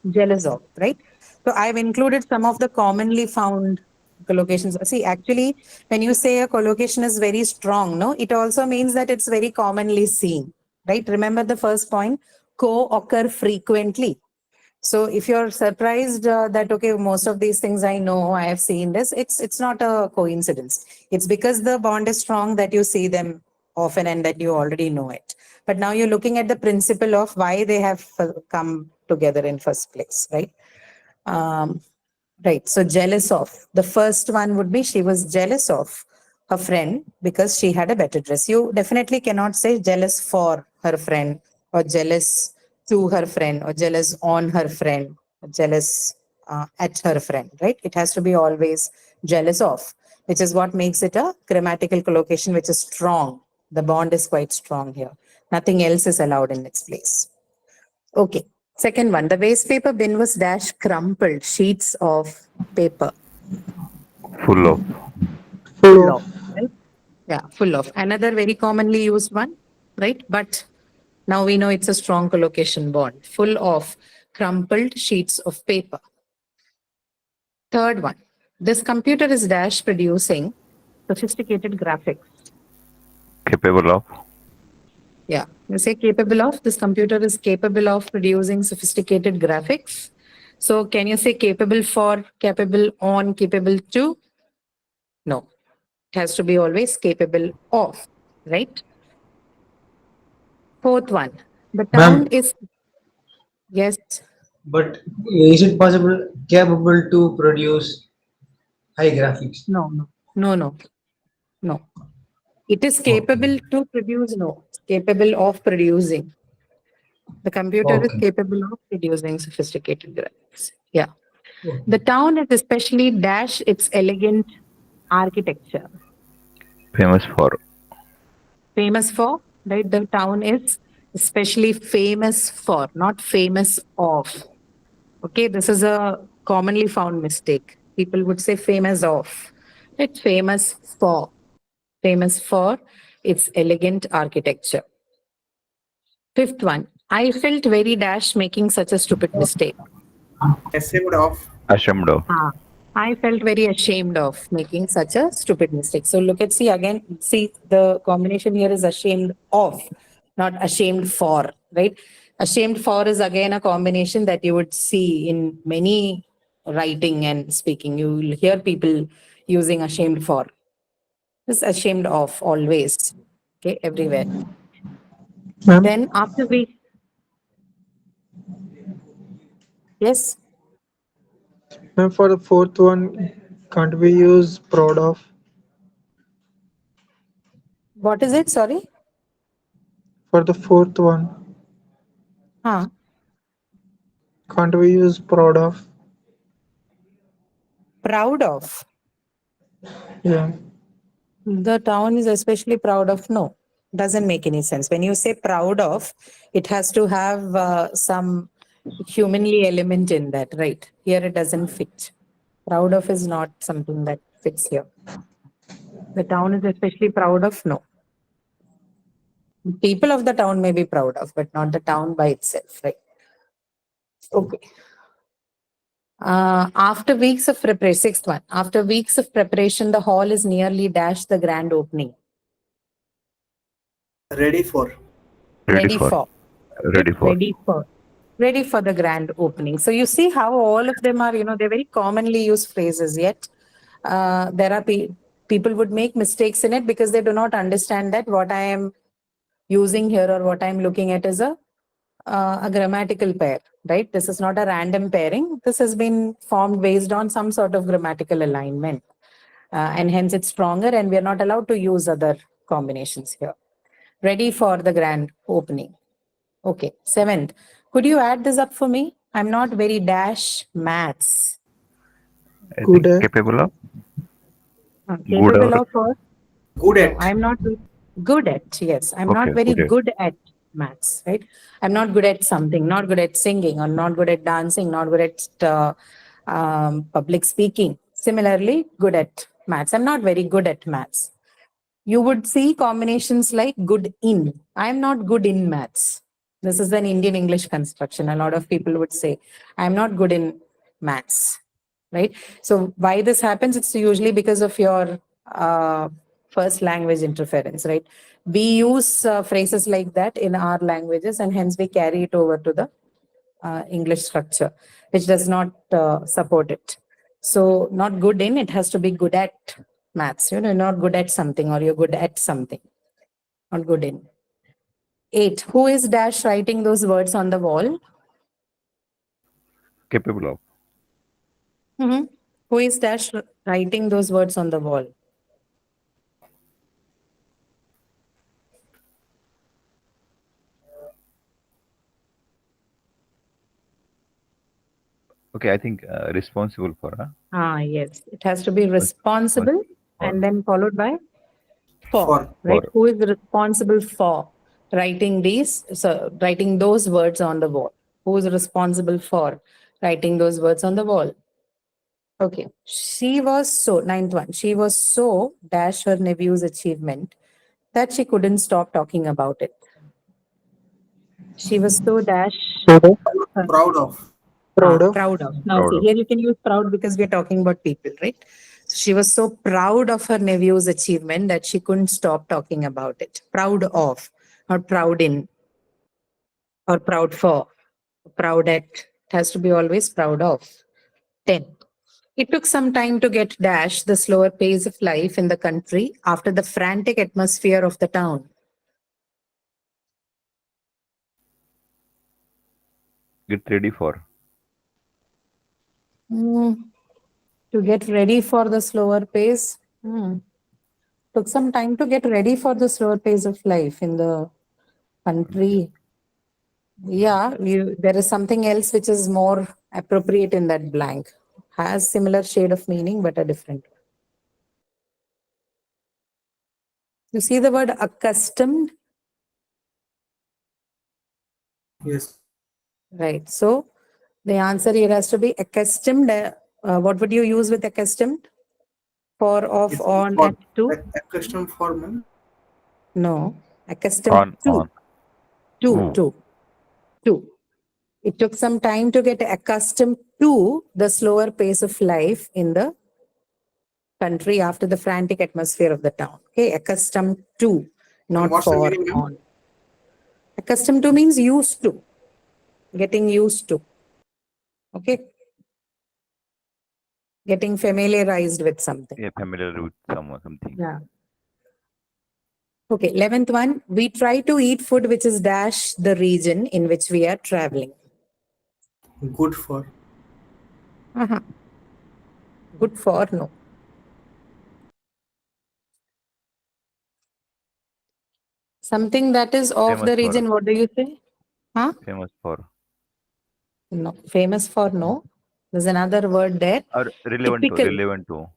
Jealous of, right? So I've included some of the commonly found collocations. See, actually, when you say a collocation is very strong, no, it also means that it's very commonly seen, right? Remember the first point, co-occur frequently. So if you're surprised that, okay, most of these things I know, I have seen this, it's not a coincidence. It's because the bond is strong that you see them often and that you already know it. But now you're looking at the principle of why they have come together in first place, right? Right. So jealous of. The first one would be she was jealous of her friend because she had a better dress. You definitely cannot say jealous for her friend or jealous to her friend or jealous on her friend or jealous at her friend, right? It has to be always jealous of, which is what makes it a grammatical collocation which is strong. The bond is quite strong here. Nothing else is allowed in its place. Okay. Second one, the waste paper bin was dash crumpled sheets of paper. Full of. Full Full of. of. Right? Yeah, full of. Another very commonly used one, right? But Now we know it's a strong collocation bond, full of crumpled sheets of paper. Third one, this computer is dash producing sophisticated graphics. Capable of. Yeah, you say capable of, this computer is capable of producing sophisticated graphics. So can you say capable for, capable on, capable to? No, it has to be always capable of, right? Fourth one, the town Ma'am, is, yes, but is it possible capable to produce high graphics? no. No, it is Okay. capable to produce, no, it's capable of producing. The computer is Okay. capable of producing sophisticated graphics. Yeah. Okay. The town is especially dash its elegant architecture. Famous for. Famous for, right? The town is especially famous for, not famous of. Okay, this is a commonly found mistake. People would say famous of. It's famous for. Famous for its elegant architecture. Fifth one, I felt very dash making such a stupid mistake. Ashamed of. Ashamed of. Ah, I felt very ashamed of making such a stupid mistake. So look at, see again, see the combination here is ashamed of, not ashamed for, right? Ashamed for is again a combination that you would see in many writing and speaking. You will hear people using ashamed for. This ashamed of always, okay, everywhere. Ma'am, Then after we, yes, ma'am, for the fourth one, can't we use proud of? what is it? Sorry. For the fourth one, Huh. can't we use proud of? Proud of. Yeah. The town is especially proud of. No, doesn't make any sense. When you say proud of, it has to have some humanly element in that, right? Here it doesn't fit. Proud of is not something that fits here. The town is especially proud of. No. People of the town may be proud of, but not the town by itself, right? Okay. After weeks of preparation, sixth one. After weeks of preparation, the hall is nearly dashed the grand opening. Ready for. Ready for. Ready for. Ready for the grand opening. So you see how all of them are, they're very commonly used phrases, yet there are people would make mistakes in it because they do not understand that what I am using here or what I'm looking at is a grammatical pair, right? This is not a random pairing. This has been formed based on some sort of grammatical alignment. And hence it's stronger and we are not allowed to use other combinations here. Ready for the grand opening. Okay, seventh. Could you add this up for me? I'm not very dash maths. I Good think at. capable of. Capable or- of what? Good No, at. I'm not good at. Yes, I'm not Okay, very good at. good at maths, right? I'm not good at something, not good at singing, or not good at dancing, not good at public speaking. Similarly, good at maths. I'm not very good at maths. You would see combinations like good in. I'm not good in maths. This is an Indian English construction. A lot of people would say, I'm not good in maths, right? So why this happens? It's usually because of your first language interference, right? We use phrases like that in our languages and hence we carry it over to the English structure, which does not support it. So not good in, it has to be good at maths. Not good at something or you're good at something. Not good in. 8. Who is dash writing those words on the wall? Capable of. Mm-hmm. Who is dash writing those words on the wall? Okay, I think responsible for. Yes. It has to be responsible and then followed by for, right? For. Who is responsible for writing writing those words on the wall? Who is responsible for writing those words on the wall? Okay. Ninth one. She was so dash her nephew's achievement that she couldn't stop talking about it. She was so dash. Proud of. Proud of. Proud of. Now, Proud see, of. here you can use proud because we are talking about people, right? She was so proud of her nephew's achievement that she couldn't stop talking about it. Proud of, or proud in, or proud for, proud at. It has to be always proud of. 10. It took some time to get dash the slower pace of life in the country after the frantic atmosphere of the town. Get ready for. To get ready for the slower pace. Took some time to get ready for the slower pace of life in the country. Yeah, there is something else which is more appropriate in that blank. Has similar shade of meaning, but a different. You see the word accustomed, Yes. right? So the answer here has to be accustomed. What would you use with accustomed? For, of, It's on, for at, to? accustomed formal. No. Accustomed to. On. To, to, to. It took some time to get accustomed to the slower pace of life in the country after the frantic atmosphere of the town. Okay, accustomed to, And not what's the for, meaning? on. Accustomed to means used to, getting used to. Okay, getting familiarized with something. Yeah, familiar with someone, something. Yeah. Okay, 11th one. We try to eat food which is dash the region in which we are traveling. Good for. Uh-huh. Good for, no. Something that is of Famous the for. region, what do you say? Huh? Famous for. No. Famous for, no. There's another word there. Or relevant to. Typical. Relevant to.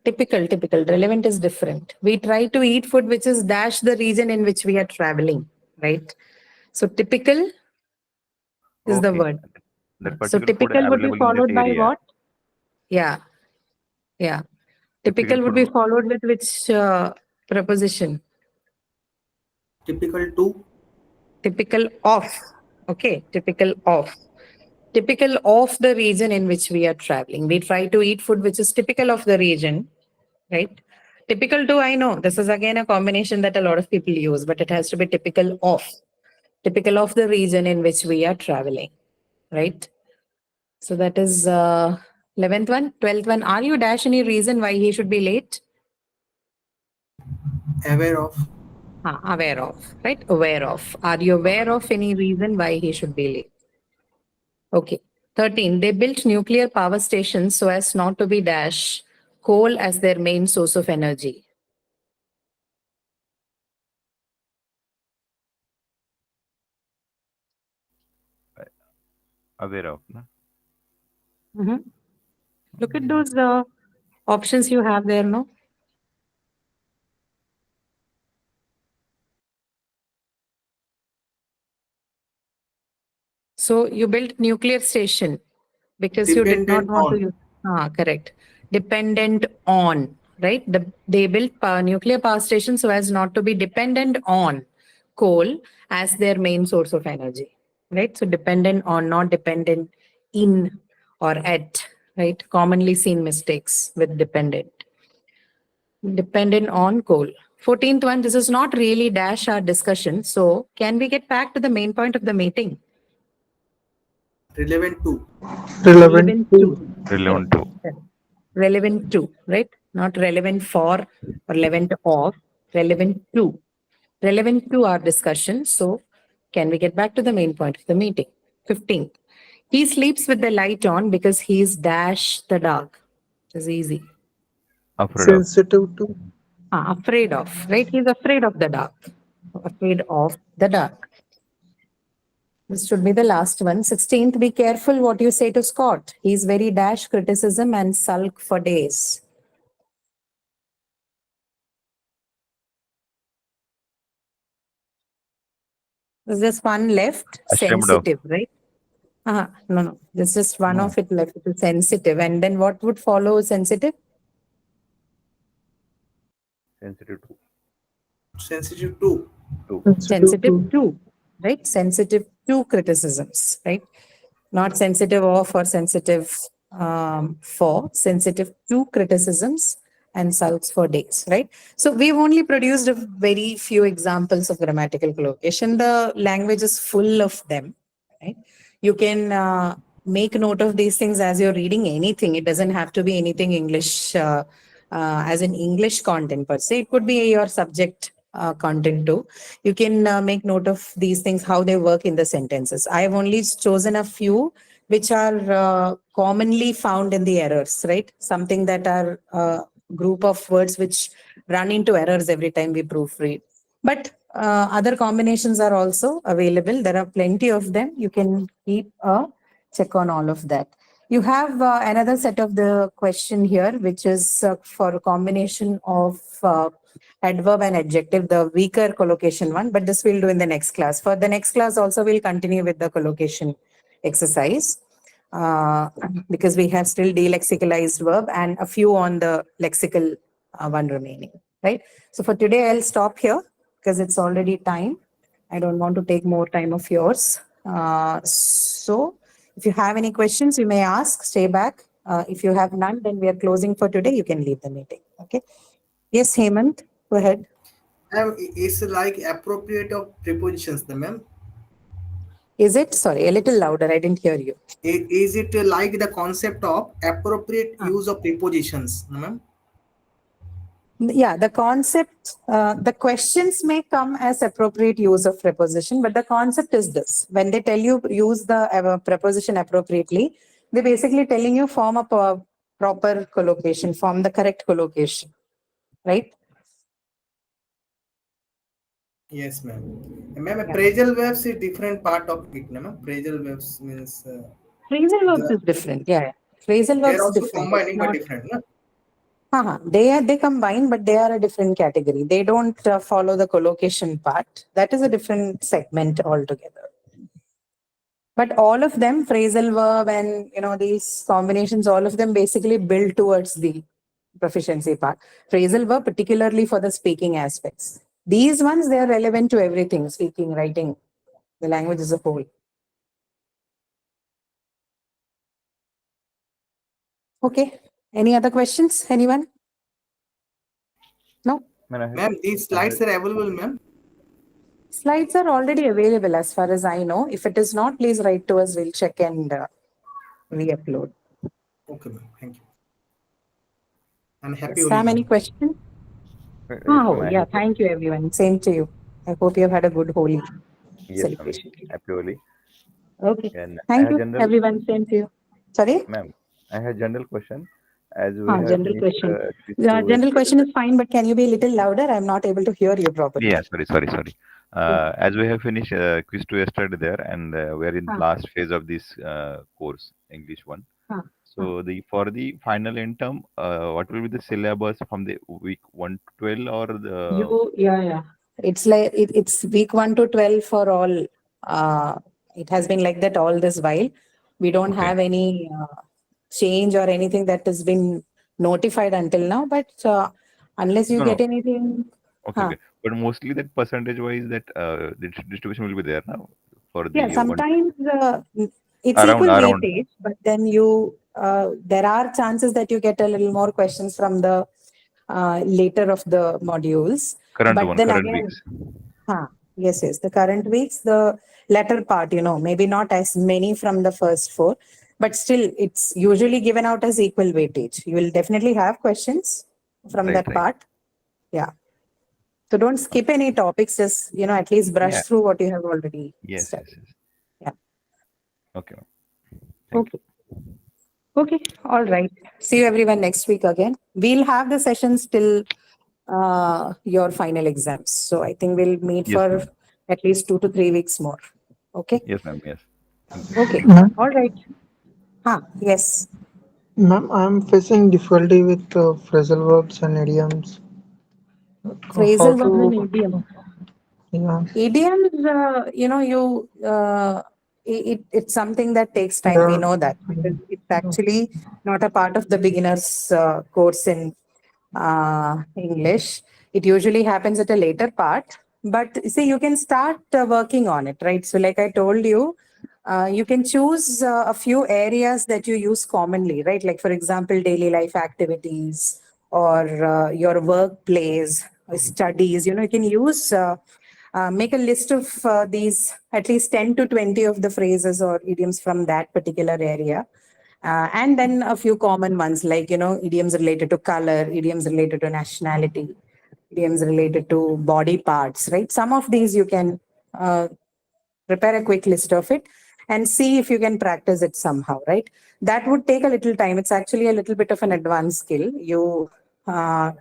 Typical. Relevant is different. We try to eat food which is dash the region in which we are traveling, right? So typical is the Okay. word. That So particular food typical would be available in that followed by area. what? Yeah. Typical Typical would be food. followed with which preposition? Typical to. Typical of. Okay. Typical of. Typical of the region in which we are traveling. We try to eat food which is typical of the region, right? Typical to, I know this is again a combination that a lot of people use, but it has to be typical of the region in which we are traveling, right? So that is 11th one. 12th one. Are you dash any reason why he should be late? Aware of. Aware of, right? Aware of. Are you aware of any reason why he should be late? Okay. 13. They built nuclear power stations so as not to be dash coal as their main source of energy. Aware of. No? Look at those options you have there, no? So you built nuclear station because you did not Dependent want to on. use. Correct. Dependent on, right? They built nuclear power station so as not to be dependent on coal as their main source of energy, right? So dependent on, not dependent in or at, right? Commonly seen mistakes with dependent. Dependent on coal. 14th one, this is not really dash our discussion. So can we get back to the main point of the meeting? Relevant to. Relevant to. Relevant to. Relevant to, right? Not relevant for or relevant of, relevant to. Relevant to our discussion. So can we get back to the main point of the meeting? 15th. He sleeps with the light on because he's dash the dark. It's easy. Afraid of. Sensitive to. Afraid of, right? He's afraid of the dark. Afraid of the dark. This should be the last one. 16th, be careful what you say to Scott. He's very dash criticism and sulk for days. There's just one left, Ashamed of. sensitive, right? No. There's just one of it left, it is sensitive. And then what would follow sensitive? Sensitive to. Sensitive to. Sensitive to. right? Sensitive to criticisms, right? Not sensitive of or sensitive for, sensitive to criticisms and sulks for days, right? So we've only produced a very few examples of grammatical collocation. The language is full of them, right? You can make note of these things as you're reading anything. It doesn't have to be anything English, as an English content per se. It could be your subject content too. You can make note of these things, how they work in the sentences. I've only chosen a few which are commonly found in the errors, right? Something that are group of words which run into errors every time we proofread. But other combinations are also available. There are plenty of them. You can keep a check on all of that. You have another set of the question here, which is for a combination of adverb and adjective, the weaker collocation one, but this we'll do in the next class. For the next class also, we'll continue with the collocation exercise because we have still delexicalized verb and a few on the lexical one remaining, right? So for today, I'll stop here because it's already time. I don't want to take more time of yours. So if you have any questions, you may ask, stay back. If you have none, then we are closing for today. You can leave the meeting. Okay. Yes, Hemant, go ahead. It's like appropriate of prepositions, the ma'am. Is it? Sorry, a little louder. I didn't hear you. Is it like the concept of appropriate use of prepositions, ma'am? Yeah, the concept, the questions may come as appropriate use of preposition, but the concept is this. When they tell you use the preposition appropriately, they're basically telling you form a proper collocation, form the correct collocation, right? Yes, ma'am. Ma'am, phrasal verbs is different part of it, ma'am. Phrasal verbs means Phrasal verbs is different. Yeah, phrasal they are verbs also different. combining but different, no? They combine, but they are a different category. They don't follow the collocation part. That is a different segment altogether. But all of them, phrasal verb and these combinations, all of them basically build towards the proficiency part. Phrasal verb, particularly for the speaking aspects. These ones, they are relevant to everything: speaking, writing, the language as a whole. Okay. Any other questions? Anyone? No? Ma'am, these slides are available, ma'am. Slides are already available as far as I know. If it is not, please write to us. We'll check and re-upload. Okay, ma'am. Thank you. And happy Yes, Holi, Sam, any ma'am. questions? Yes, Oh, ma'am, I yeah. have- Thank you, everyone. Same to you. I hope you have had a good Holi Yes, ma'am. celebration. Happy Holi. Okay. And I Thank have you, general, everyone. Same to you. Sorry? ma'am. I have general question. As we have General finished question. this General question is fine, but can you be a little louder? I'm not able to hear you properly. Yeah, sorry. As we have finished quiz 2 yesterday there, and we are in the last phase of this course, English one. So for the final end term, what will be the syllabus from the week 1 to 12 or the Yeah. It's like it's week 1 to 12 for all. It has been like that all this while. We don't Okay. have any change or anything that has been notified until now. But unless you No, get no. anything, Okay. But mostly that percentage wise that the distribution will be there now for yeah, the one sometimes it's around equal around weightage, but then there are chances that you get a little more questions from the later of the modules. current But one, then current again, weeks. yes, the current weeks, the latter part, maybe not as many from the first four, but still it's usually given out as equal weightage. You will definitely have questions from that Right. part. Yeah. So don't skip any topics, just, at least brush Yeah. through what you have already Yes. studied. Yeah. Okay, ma'am. Thank Okay. Okay. All right. See you everyone next week again. We'll have the sessions till your final exams. So I think we'll meet Yes, for ma'am. at least 2 to 3 weeks more. Okay. Yes, ma'am. Yes. Thank you. Okay. Ma'am, All right. Yes. ma'am, I'm facing difficulty with phrasal verbs and idioms. How Phrasal verbs and to, idiom. yeah, Idioms, it's something that takes time. We yeah, know that because it's actually not a part of the beginner's course in English. It usually happens at a later part. But see, you can start working on it, right? So like I told you, you can choose a few areas that you use commonly, right? Like for example, daily life activities or your workplace, studies, you can use, make a list of these, at least 10 to 20 of the phrases or idioms from that particular area. And then a few common ones like, idioms related to color, idioms related to nationality, idioms related to body parts, right? Some of these you can prepare a quick list of it and see if you can practice it somehow, right? That would take a little time. It's actually a little bit of an advanced skill. You are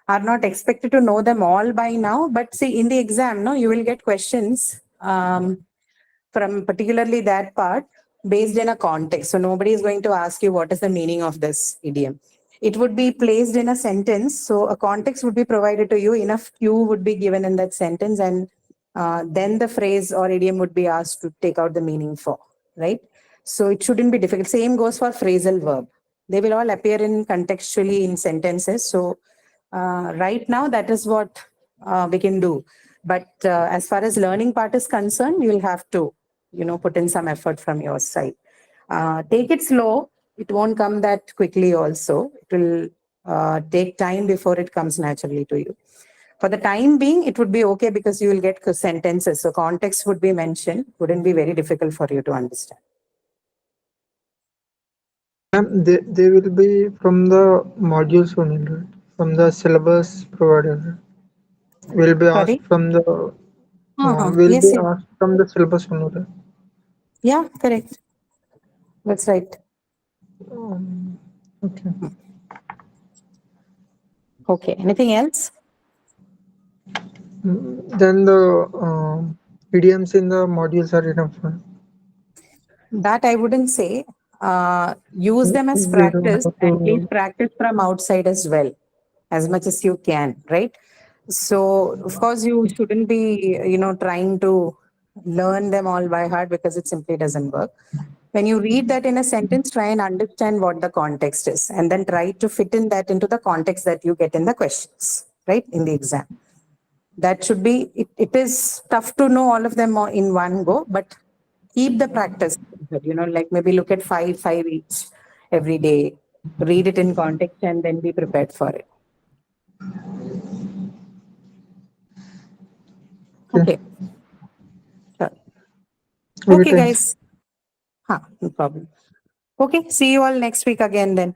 not expected to know them all by now, but see, in the exam, no, you will get questions from particularly that part based in a context. So nobody is going to ask you what is the meaning of this idiom. It would be placed in a sentence. So a context would be provided to you, enough cue would be given in that sentence, and then the phrase or idiom would be asked to take out the meaning for, right? So it shouldn't be difficult. Same goes for phrasal verb. They will all appear in contextually in sentences. So right now, that is what we can do. But as far as learning part is concerned, you'll have to, put in some effort from your side. Take it slow. It won't come that quickly also. It will take time before it comes naturally to you. For the time being, it would be okay because you will get sentences. So context would be mentioned, wouldn't be very difficult for you to understand. Ma'am, they will be from the modules only, right? From the syllabus provided. Right? Will be asked Sorry? from the will Yes, be yes. asked from the syllabus only. Right? Yeah, correct. That's right. Okay. Okay. Anything else? Then the idioms in the modules are enough. Right? That I wouldn't say. Use them as We don't practice, have and please to. practice from outside as well, as much as you can, right? So, of course, you shouldn't be, trying to learn them all by heart because it simply doesn't work. When you read that in a sentence, try and understand what the context is, and then try to fit in that into the context that you get in the questions, right, in the exam. That should be, it is tough to know all of them in one go, but keep the practice, like maybe look at five each every day, read it in context, and then be prepared for it. Okay. Sure. Okay, Thanks. guys. No problem. Okay, see you all next week again then.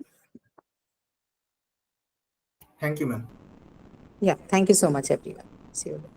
Thank you, ma'am. Yeah, thank you so much, everyone. See you then.